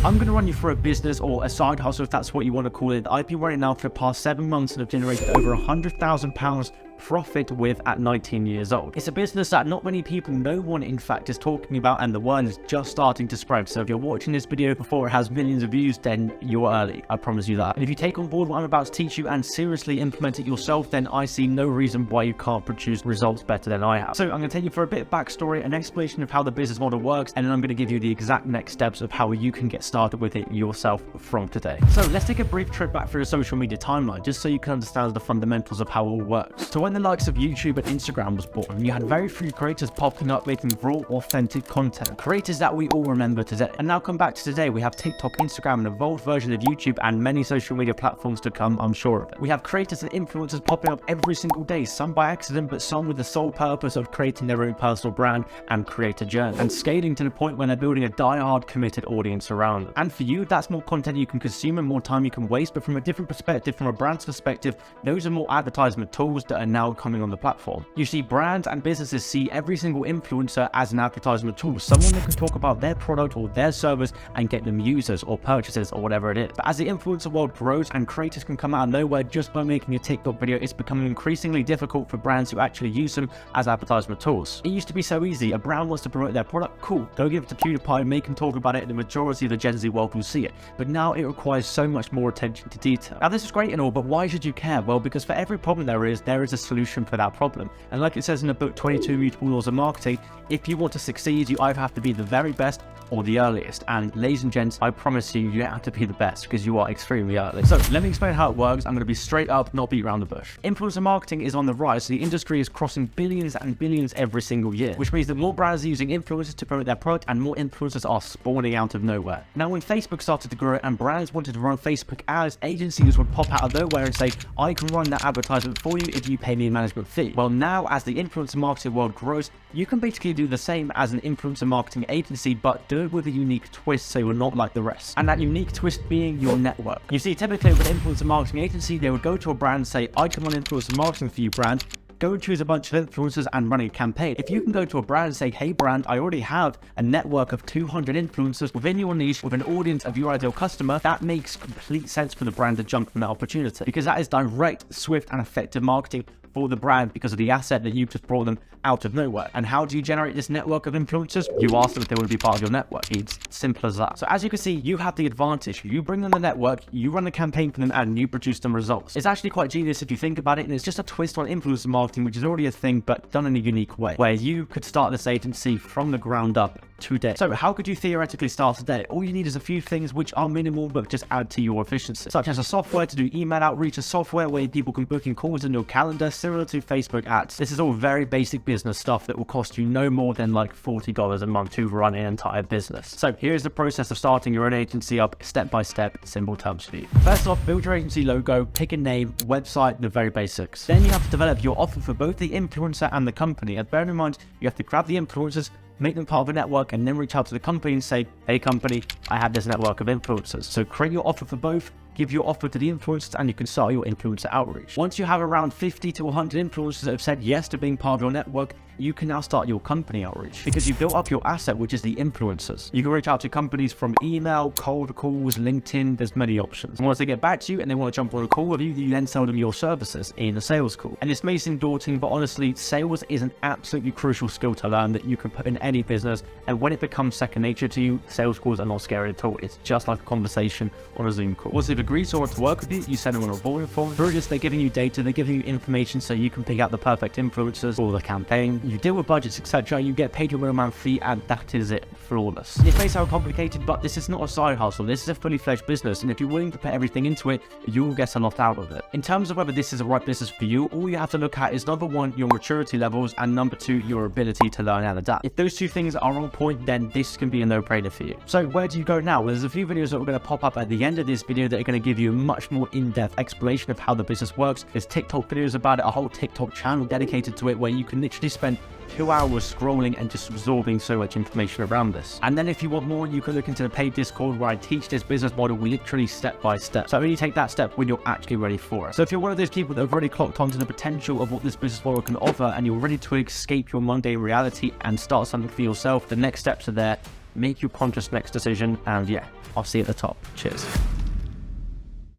I'm going to run you through a business or a side hustle, if that's what you want to call it, that I've been running now for the past 7 months and have generated over £100,000 profit with at 19 years old. It's a business that not many people, no one in fact, is talking about, and the word is just starting to spread. So if you're watching this video before it has millions of views, then you're early, I promise you that. And if you take on board what I'm about to teach you and seriously implement it yourself, then I see no reason why you can't produce results better than I have. So I'm going to take you for a bit of backstory, an explanation of how the business model works, and then I'm going to give you the exact next steps of how you can get started with it yourself from today. So let's take a brief trip back through the social media timeline, just so you can understand the fundamentals of how it all works. So when the likes of YouTube and Instagram was born, you had very few creators popping up making raw, authentic content. Creators that we all remember today. And now come back to today, we have TikTok, Instagram, an evolved version of YouTube, and many social media platforms to come, I'm sure of it. We have creators and influencers popping up every single day, some by accident, but some with the sole purpose of creating their own personal brand and creator journey, and scaling to the point where they're building a die-hard committed audience around them. And for you, that's more content you can consume and more time you can waste, but from a different perspective, from a brand's perspective, those are more advertisement tools that are now coming on the platform. You see, brands and businesses see every single influencer as an advertisement tool, someone that can talk about their product or their service and get them users or purchases or whatever it is. But as the influencer world grows and creators can come out of nowhere just by making a TikTok video, it's becoming increasingly difficult for brands to actually use them as advertisement tools. It used to be so easy. A brand wants to promote their product, cool, go give it to PewDiePie, make him talk about it, and the majority of the Gen Z world will see it. But now it requires so much more attention to detail. Now this is great and all, but why should you care? Well, because for every problem there is a solution for that problem. And like it says in the book 22 Immutable Laws of Marketing, if you want to succeed, you either have to be the very best or the earliest. And ladies and gents, I promise you, you don't have to be the best because you are extremely early. So let me explain how it works. I'm going to be straight up, not beat around the bush. Influencer marketing is on the rise. So the industry is crossing billions and billions every single year, which means that more brands are using influencers to promote their product and more influencers are spawning out of nowhere. Now, when Facebook started to grow and brands wanted to run Facebook ads, agencies would pop out of nowhere and say, I can run that advertisement for you if you pay me a management fee. Well, now as the influencer marketing world grows, you can basically do the same as an influencer marketing agency, but do it with a unique twist so you're not like the rest. And that unique twist being your network. You see, typically with an influencer marketing agency, they would go to a brand and say, I can run influencer marketing for you, brand. Go and choose a bunch of influencers and run a campaign. If you can go to a brand and say, hey brand, I already have a network of 200 influencers within your niche with an audience of your ideal customer, that makes complete sense for the brand to jump from that opportunity, because that is direct, swift and effective marketing for the brand because of the asset that you've just brought them out of nowhere. And how do you generate this network of influencers? You ask them if they want to be part of your network. It's simple as that. So as you can see, you have the advantage. You bring them the network, you run the campaign for them, and you produce them results. It's actually quite genius if you think about it, and it's just a twist on influencer marketing, which is already a thing, but done in a unique way, where you could start this agency from the ground up today. So how could you theoretically start today? All you need is a few things which are minimal but just add to your efficiency, such as a software to do email outreach, a software where people can book in calls in your calendar, similar to Facebook ads. This is all very basic business stuff that will cost you no more than like $40 a month to run an entire business. So here's the process of starting your own agency up step by step, simple terms for you. First off, build your agency logo, pick a name, website, the very basics. Then you have to develop your offer for both the influencer and the company. And bear in mind, you have to grab the influencers, make them part of a network, and then reach out to the company and say, hey company, I have this network of influencers. So create your offer for both, give your offer to the influencers, and you can start your influencer outreach. Once you have around 50 to 100 influencers that have said yes to being part of your network, you can now start your company outreach because you built up your asset, which is the influencers. You can reach out to companies from email, cold calls, LinkedIn, there's many options. And once they get back to you and they want to jump on a call with you, you then sell them your services in a sales call. And this may seem daunting, but honestly, sales is an absolutely crucial skill to learn that you can put in any business. And when it becomes second nature to you, sales calls are not scary at all. It's just like a conversation on a Zoom call. Once they've agreed to want to work with you, you send them on a onboarding form. Through this, they're giving you data, they're giving you information so you can pick out the perfect influencers for the campaign. You deal with budgets, etc. You get paid your middleman fee, and that is it. Flawless. It may sound complicated, but this is not a side hustle. This is a fully fledged business, and if you're willing to put everything into it, you will get a lot out of it. In terms of whether this is the right business for you, all you have to look at is number one, your maturity levels, and number two, your ability to learn and adapt. If those two things are on point, then this can be a no-brainer for you. So where do you go now? Well, there's a few videos that are going to pop up at the end of this video that are going to give you a much more in-depth explanation of how the business works. There's TikTok videos about it, a whole TikTok channel dedicated to it, where you can literally spend 2 hours scrolling and just absorbing so much information around this. And then if you want more, you can look into the paid Discord where I teach this business model literally step by step. So only take that step when you're actually ready for it. So if you're one of those people that have already clocked onto the potential of what this business model can offer and you're ready to escape your mundane reality and start something for yourself, the next steps are there. make your conscious next decision. And yeah, I'll see you at the top. Cheers.